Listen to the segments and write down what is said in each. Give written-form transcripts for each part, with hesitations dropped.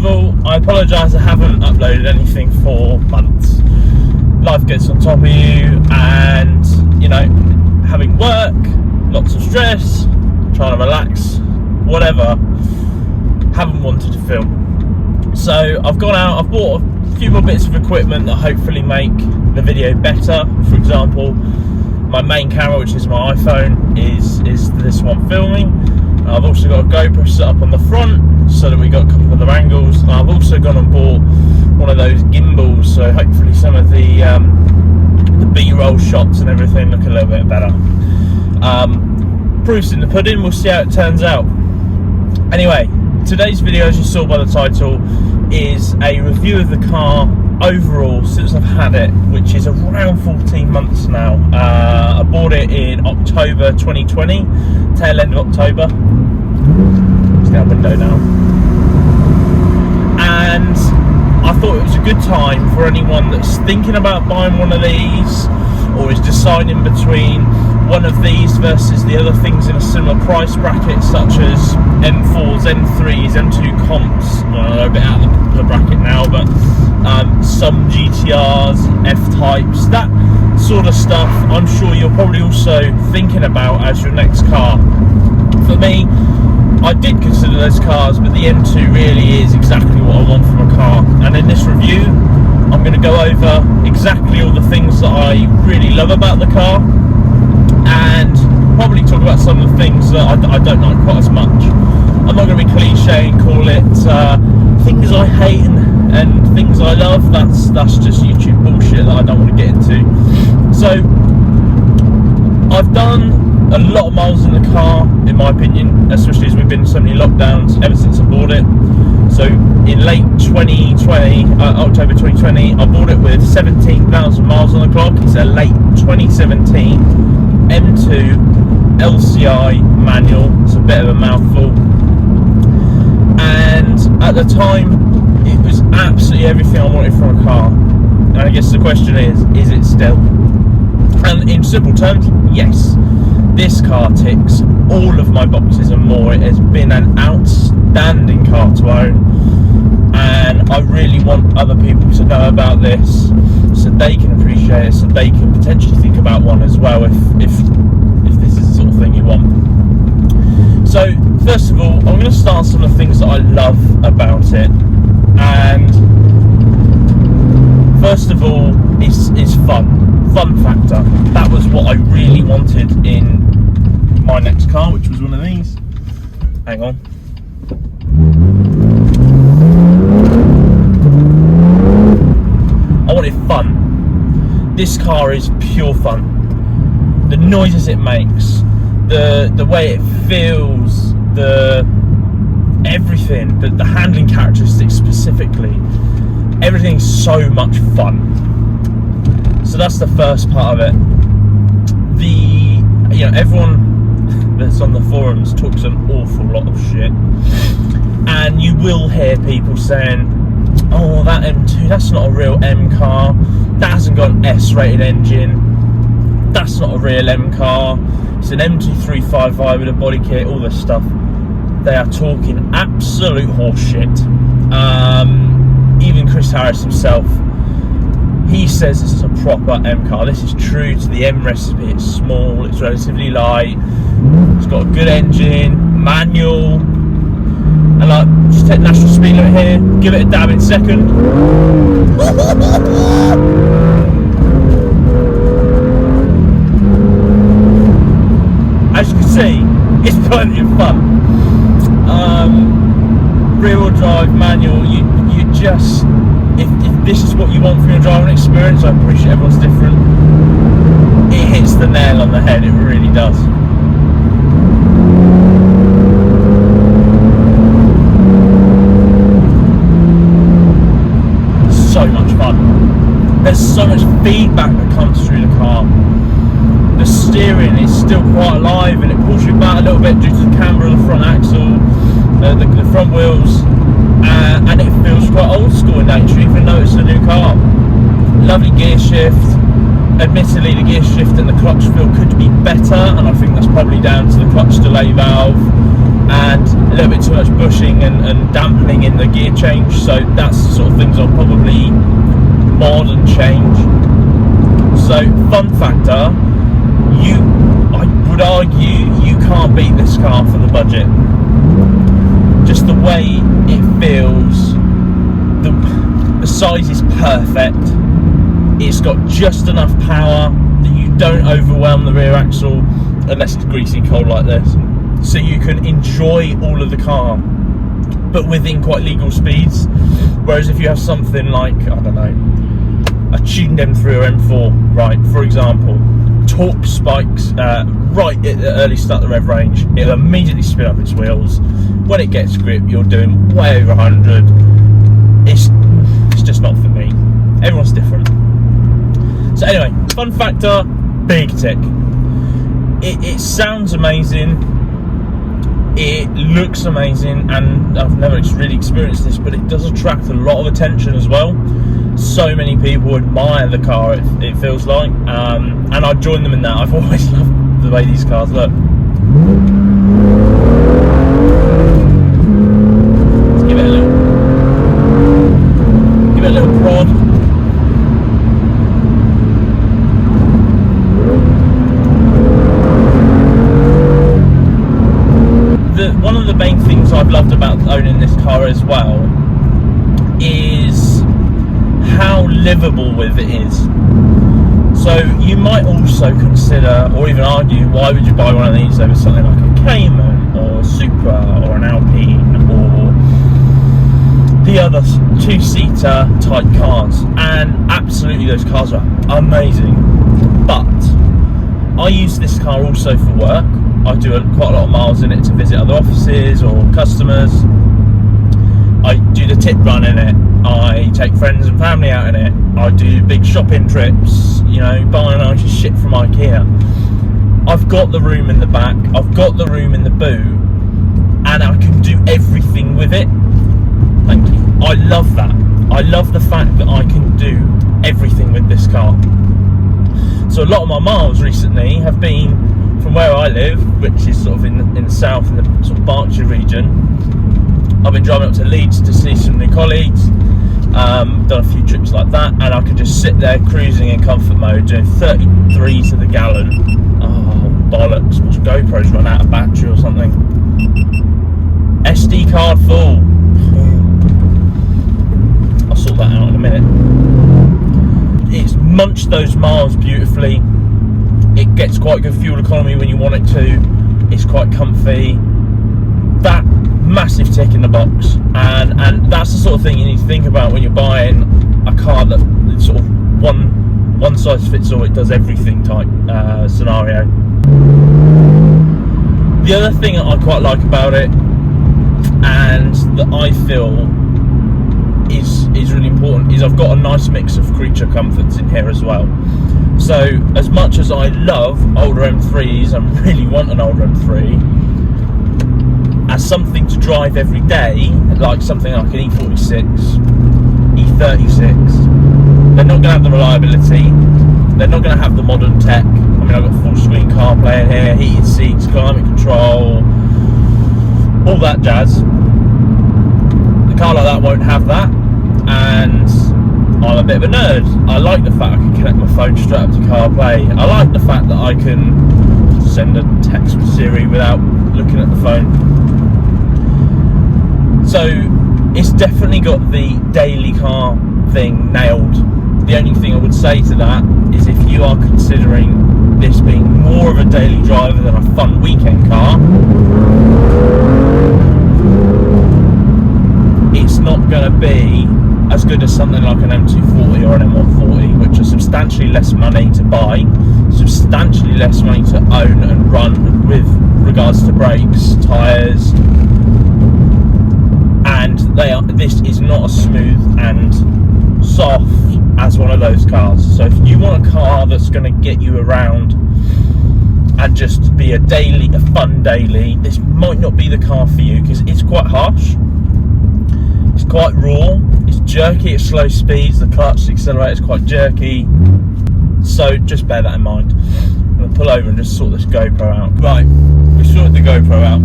of all, I apologise I haven't uploaded anything for months. Life gets on top of you, and you know, having work, lots of stress, trying to relax, whatever, haven't wanted to film. So I've gone out, I've bought a few more bits of equipment that hopefully make the video better. For example, my main camera, which is my iPhone, is this one filming. I've also got a GoPro set up on the front so that we got a couple of other angles. And I've also gone and bought one of those gimbals, so hopefully some of the B-roll shots and everything look a little bit better. Proof's in the pudding, we'll see how it turns out. Anyway, today's video, as you saw by the title, is a review of the car overall since I've had it, which is around 14 months now. I bought it in October 2020, tail end of October. Let's get our window down. And I thought it was a good time for anyone that's thinking about buying one of these, or is deciding between one of these versus the other things in a similar price bracket, such as M4s, M3s, M2 comps. A bit out of the bracket now, but some GTRs, F-types, that sort of stuff. I'm sure you're probably also thinking about as your next car. For me, I did consider those cars, but the M2 really is exactly what I want from a car. And in this review, I'm going to go over exactly all the things that I really love about the car, and probably talk about some of the things that I don't like quite as much. I'm not going to be cliche and call it things I hate and things I love. That's just YouTube bullshit that I don't want to get into. So I've done a lot of miles in the car, in my opinion, especially as we've been in so many lockdowns ever since I bought it. So in late 2020, October 2020, I bought it with 17,000 miles on the clock. It's a late 2017 M2 LCI manual. It's a bit of a mouthful. And at the time, it was absolutely everything I wanted from a car. And I guess the question is it still? And in simple terms, yes. This car ticks all of my boxes and more. It has been an outstanding car to own, and I really want other people to know about this so they can appreciate it, so they can potentially think about one as well if this is the sort of thing you want. So first of all, I'm going to start some of the things that I love about it, and first of all, it's fun factor. That was what I really wanted in my next car, which was one of these. Hang on. I wanted fun. This car is pure fun. The noises it makes, the way it feels, everything, the handling characteristics specifically, everything's so much fun. So that's the first part of it. Everyone that's on the forums talks an awful lot of shit, and you will hear people saying, oh, that M2, that's not a real M car, that hasn't got an S-rated engine, that's not a real M car, it's an M2 with a body kit, all this stuff. They are talking absolute horseshit. Even Chris Harris himself, he says this is a proper M car. This is true to the M recipe. It's small, it's relatively light, it's got a good engine, manual, and like, just take national speed limit here, give it a dab in second. As you can see, it's plenty of fun. Rear wheel drive manual, you just, if this is what you want from your driving experience, I appreciate everyone's different, it hits the nail on the head, it really does. So much fun. There's so much feedback that comes through the car. The steering is still quite alive, and it pulls you back a little bit due to the camber of the front axle, the front wheels, and it feels quite old school in nature, even though it's a new car. Lovely gear shift. Admittedly, the gear shift and the clutch feel could be better, and I think that's probably down to the clutch delay valve and a little bit too much bushing and dampening in the gear change. So that's the sort of things I'll probably mod and change. So fun factor, I would argue you can't beat this car for the budget. Just the way it feels, the size is perfect. It's got just enough power that you don't overwhelm the rear axle unless it's greasy cold like this. So you can enjoy all of the car, but within quite legal speeds. Whereas if you have something like, I don't know, a tuned M3 or M4, right, for example, torque spikes right at the early start of the rev range, it'll immediately spin up its wheels. When it gets grip, you're doing way over 100. It's just not for me. Everyone's different. So anyway, fun factor, big tick. It sounds amazing. It looks amazing, and I've never really experienced this, but it does attract a lot of attention as well. So many people admire the car, it feels like, and I join them in that. I've always loved the way these cars look. Let's give it a little prod. One of the main things I've loved about owning this car as well is how livable with it is. So you might also consider, or even argue, why would you buy one of these over something like a Cayman or Supra or an Alpine or the other two-seater type cars? And absolutely, those cars are amazing. But I use this car also for work. I do quite a lot of miles in it to visit other offices or customers. I do the tip run in it. I take friends and family out in it. I do big shopping trips, you know, buying nice shit from IKEA. I've got the room in the back, I've got the room in the boot, and I can do everything with it. Thank you. I love that. I love the fact that I can do everything with this car. So a lot of my miles recently have been from where I live, which is sort of in the south, in the sort of Berkshire region. I've been driving up to Leeds to see some new colleagues, done a few trips like that, and I could just sit there cruising in comfort mode, doing 33 to the gallon. Oh, bollocks, my GoPro's run out of battery or something. SD card full. I'll sort that out in a minute. It's munched those miles beautifully. It gets quite good fuel economy when you want it to. It's quite comfy. That massive tick in the box, and that's the sort of thing you need to think about when you're buying a car that sort of one size fits all, it does everything type scenario. The other thing that I quite like about it, and that I feel is really important, is I've got a nice mix of creature comforts in here as well. So as much as I love older M3s and really want an older M3, as something to drive every day, like something like an E46, E36, they're not going to have the reliability, they're not going to have the modern tech. I mean, I've got full screen CarPlay in here, heated seats, climate control, all that jazz. The car like that won't have that, and I'm a bit of a nerd. I like the fact I can connect my phone straight up to CarPlay. I like the fact that I can send a text with Siri without looking at the phone. So it's definitely got the daily car thing nailed. The only thing I would say to that is, if you are considering this being more of a daily driver than a fun weekend car, it's not going to be as good as something like an M240 or an M140, which are substantially less money to buy, substantially less money to own and run with regards to brakes, tyres, and this is not as smooth and soft as one of those cars. So if you want a car that's going to get you around and just be a fun daily, this might not be the car for you, because it's quite harsh, it's quite raw, it's jerky at slow speeds, the clutch, the accelerator is quite jerky, so just bear that in mind. I'm going to pull over and just sort this GoPro out. Right, we sorted the GoPro out.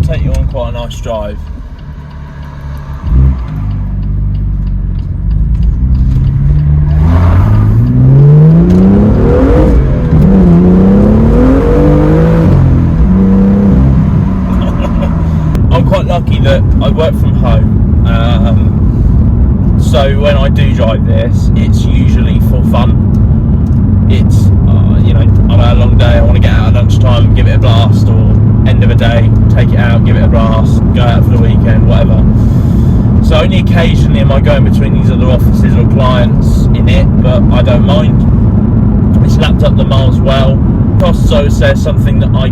take you on quite a nice drive. I'm quite lucky that I work from home, so when I do drive this, it's usually for fun. It's you know, I've had a long day, I want to get out at lunchtime, give it a blast, or end of a day, take it out, give it a blast, go out for the weekend, whatever. So only occasionally am I going between these other offices or clients in it, but I don't mind. It's lapped up the miles well. Costs, I would say, is something that I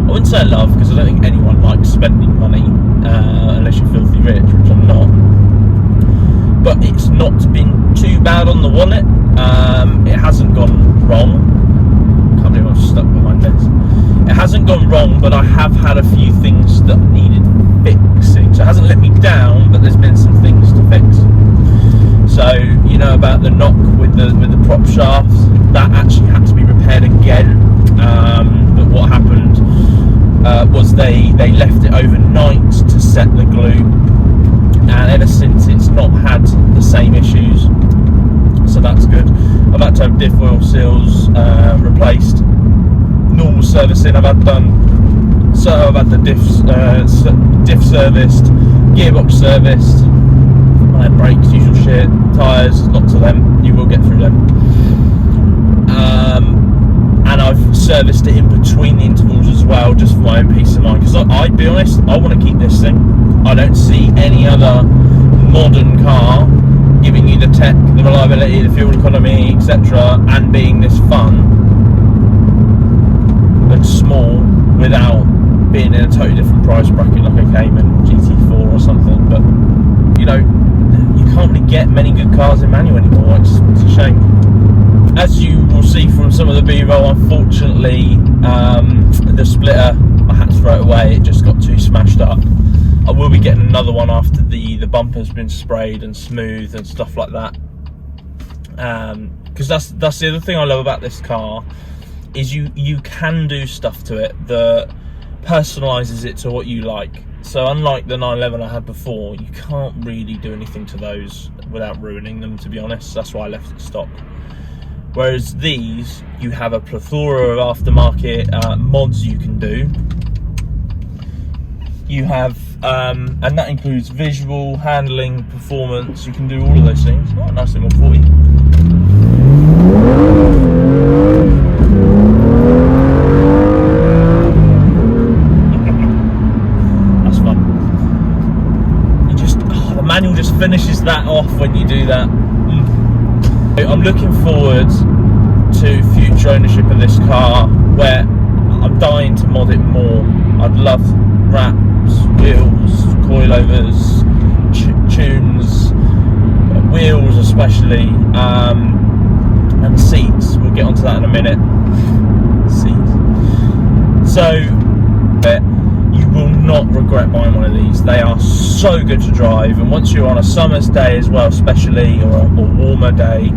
wouldn't say I love, because I don't think anyone likes spending money unless you're filthy rich, which I'm not. But it's not been too bad on the wallet. It hasn't gone wrong. Can't believe I'm stuck behind this. It hasn't gone wrong, but I have had a few things that needed fixing. So it hasn't let me down, but there's been some things to fix. So you know about the knock with the prop shafts, that actually had to be repaired again. But what happened was they left it overnight to set the glue, and ever since it's not had the same issues, so that's good. I've had to have diff oil seals replaced, normal servicing I've had done, so I've had the diff serviced, gearbox serviced, I had brakes, usual shit, tyres, lots of them, you will get through them. And I've serviced it in between the intervals as well, just for my own peace of mind, because I'd be honest, I want to keep this thing. I don't see any other modern car giving you the tech, the reliability, the fuel economy, etc., and being this fun and small without being in a totally different price bracket like a Cayman GT4 or something. But you know, you can't really get many good cars in manual anymore. It's a shame. As you will see from some of the B-roll, unfortunately, the splitter, I had to throw it away. It just got too smashed up. I will be getting another one after the bumper's been sprayed and smooth and stuff like that. Because that's the other thing I love about this car, is you can do stuff to it that personalises it to what you like. So unlike the 911 I had before, you can't really do anything to those without ruining them, to be honest. That's why I left it stock. Whereas these, you have a plethora of aftermarket mods you can do. You have, and that includes visual, handling, performance. You can do all of those things. Oh, nice little 140. That's fun. You just, the manual just finishes that off when you do that. I'm looking forward to future ownership of this car, where I'm dying to mod it more. I'd love wraps, wheels, coilovers, tunes, wheels especially, and seats. We'll get onto that in a minute. Seats. So, you will not regret buying one of these. They are so good to drive, and once you're on a summer's day as well, especially, or a warmer day,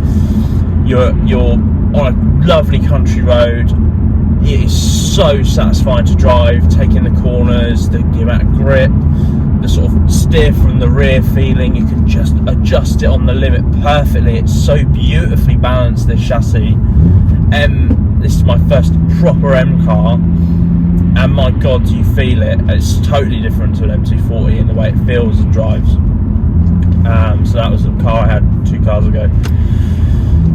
you're on a lovely country road. It is so satisfying to drive, taking the corners, the amount of grip, the sort of steer from the rear feeling. You can just adjust it on the limit perfectly. It's so beautifully balanced, this chassis. This is my first proper M car, and my god, do you feel it. It's totally different to an M240 in the way it feels and drives. So that was the car I had 2 cars ago.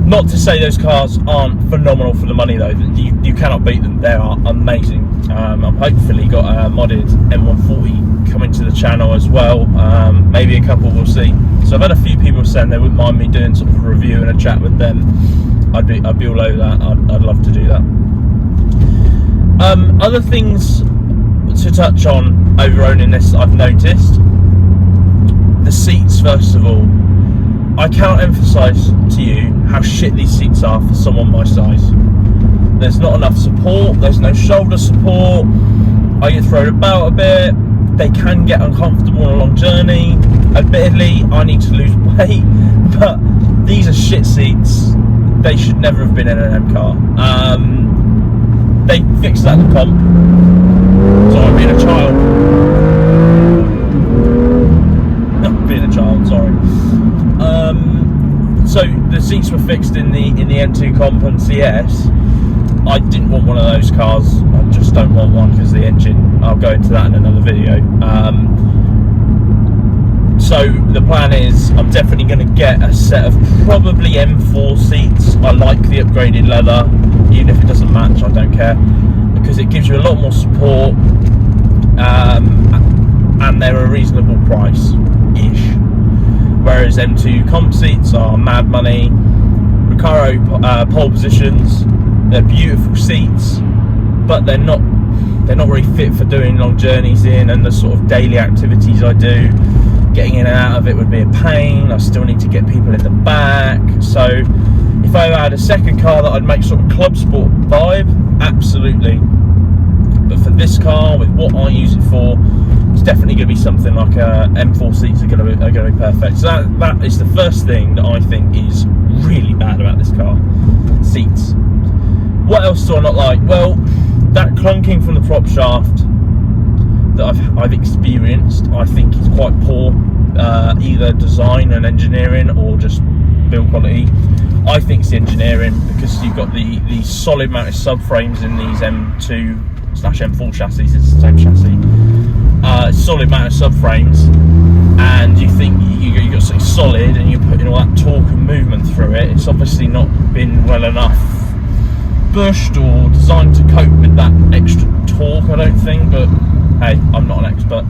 Not to say those cars aren't phenomenal for the money though. You cannot beat them. They are amazing. I've hopefully got a modded M140 coming to the channel as well. Maybe a couple, we'll see. So I've had a few people saying they wouldn't mind me doing sort of a review and a chat with them. I'd be all over that. I'd love to do that. Other things to touch on over owning this, I've noticed. The seats, first of all. I cannot emphasise to you how shit these seats are for someone my size. There's not enough support, there's no shoulder support, I get thrown about a bit, they can get uncomfortable on a long journey. Admittedly, I need to lose weight, but these are shit seats. They should never have been in an M car. They fixed that in the comp. Sorry, being a child. Not being a child, sorry. So the seats were fixed in the N2 Comp and CS. I didn't want one of those cars. I just don't want one because the engine. I'll go into that in another video. So the plan is I'm definitely going to get a set of probably M4 seats. I like the upgraded leather, even if it doesn't match, I don't care, because it gives you a lot more support, and they're a reasonable price-ish. Whereas M2 comp seats are mad money. Recaro pole positions, they're beautiful seats, but they're not really fit for doing long journeys in and the sort of daily activities I do. Getting in and out of it would be a pain. I still need to get people in the back. So if I had a second car that I'd make sort of club sport vibe, absolutely. But for this car, with what I use it for, it's definitely going to be something like M4 seats are going to be perfect. So that is the first thing that I think is really bad about this car: seats. What else do I not like? Well, that clunking from the prop shaft that I've experienced, I think is quite poor, either design and engineering or just build quality. I think it's the engineering, because you've got the solid mounted subframes in these M2/M4 chassis. It's the same chassis. Solid mounted subframes, and you think you got something solid and you're putting all that torque and movement through it. It's obviously not been well enough bushed or designed to cope with that extra torque, I don't think, but hey, I'm not an expert.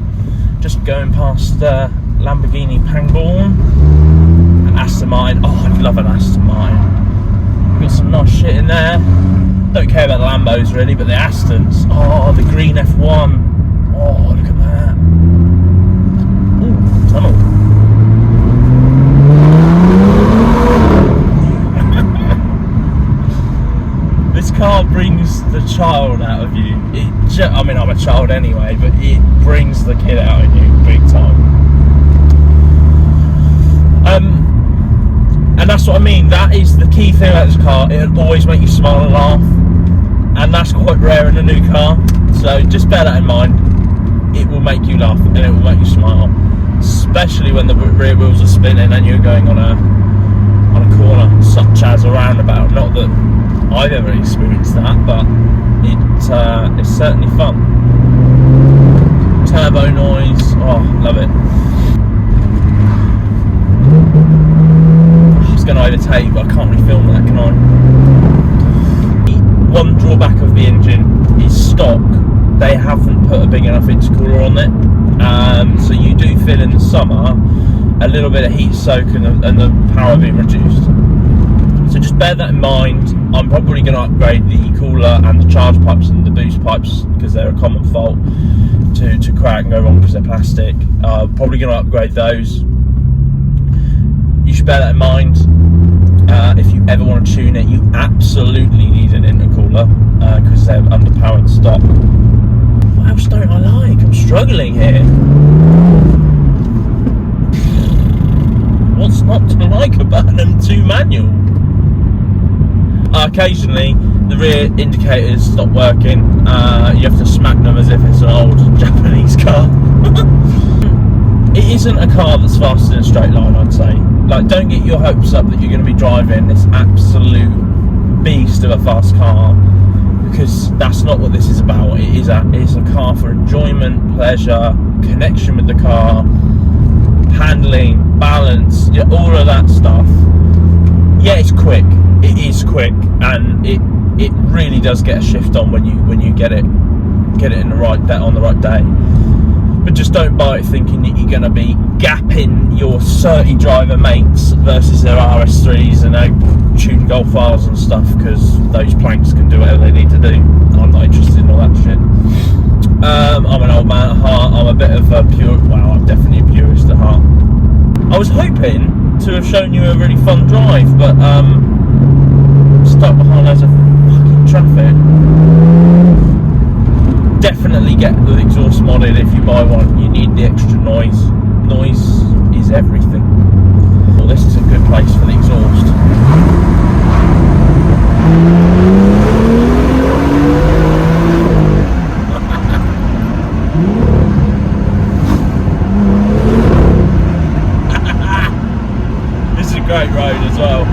Just going past Lamborghini Pangborn and Aston Martin. Oh, I love an Aston Martin. Got some nice shit in there. Don't care about the Lambos really, but the Astons. Oh, the green F1. Oh, look at that. Ooh, tunnel. This car brings the child out of you. I mean, I'm a child anyway, but it brings the kid out of you big time. And that's what I mean. That is the key thing about this car. It'll always make you smile and laugh, and that's quite rare in a new car. So just bear that in mind. It will make you laugh and it will make you smile, especially when the rear wheels are spinning and you're going on a corner, such as a roundabout. Not that I've ever experienced that, but it's certainly fun. Turbo noise, oh, love it. I was going to overtake, but I can't really film that, can I? One drawback of the engine is stock. They haven't put a big enough intercooler on it, so you do feel in the summer a little bit of heat soak and the power being reduced. So just bear that in mind. I'm probably going to upgrade the cooler and the charge pipes and the boost pipes, because they're a common fault to crack and go wrong because they're plastic. Probably going to upgrade those. You should bear that in mind. If you ever want to tune it, you absolutely need an intercooler, because they're underpowered stock. What else don't I like? I'm struggling here. What's not to like about an M2 manual? Occasionally the rear indicators stop working. You have to smack them as if it's an old Japanese car. It isn't a car that's fast in a straight line, I'd say. Like, don't get your hopes up that you're going to be driving this absolute beast of a fast car, because that's not what this is about. It's a car for enjoyment, pleasure, connection with the car, handling, balance, yeah, all of that stuff. Yeah, it's quick. It is quick, and it really does get a shift on when you get it in the right day, on the right day. But just don't buy it thinking that you're going to be gapping your 30 driver mates versus their RS3s and their tuned Golf R's and stuff, because those planks can do whatever they need to do. I'm not interested in all that shit. I'm an old man at heart. I'm a bit of a I'm definitely a purist at heart. I was hoping to have shown you a really fun drive, but stuck behind loads of fucking traffic. Definitely get the exhaust modded if you buy one. You need the extra noise. Noise is everything. Well, this is a good place for the exhaust. great road as well.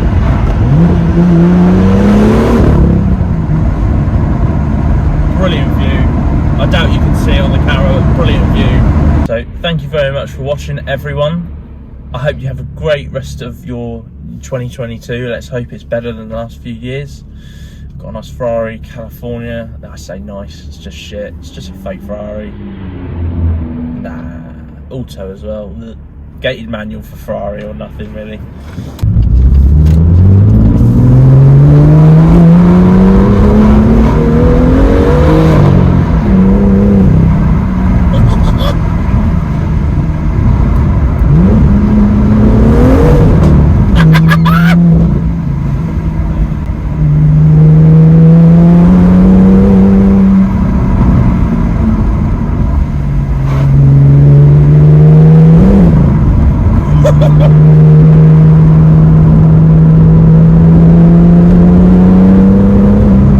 Brilliant view. I doubt you can see it on the camera, but brilliant view. So thank you very much for watching, everyone. I hope you have a great rest of your 2022. Let's hope it's better than the last few years. Got a nice Ferrari California. I say nice, it's just shit. It's just a fake Ferrari. Nah, auto as well. Gated manual for Ferrari or nothing really.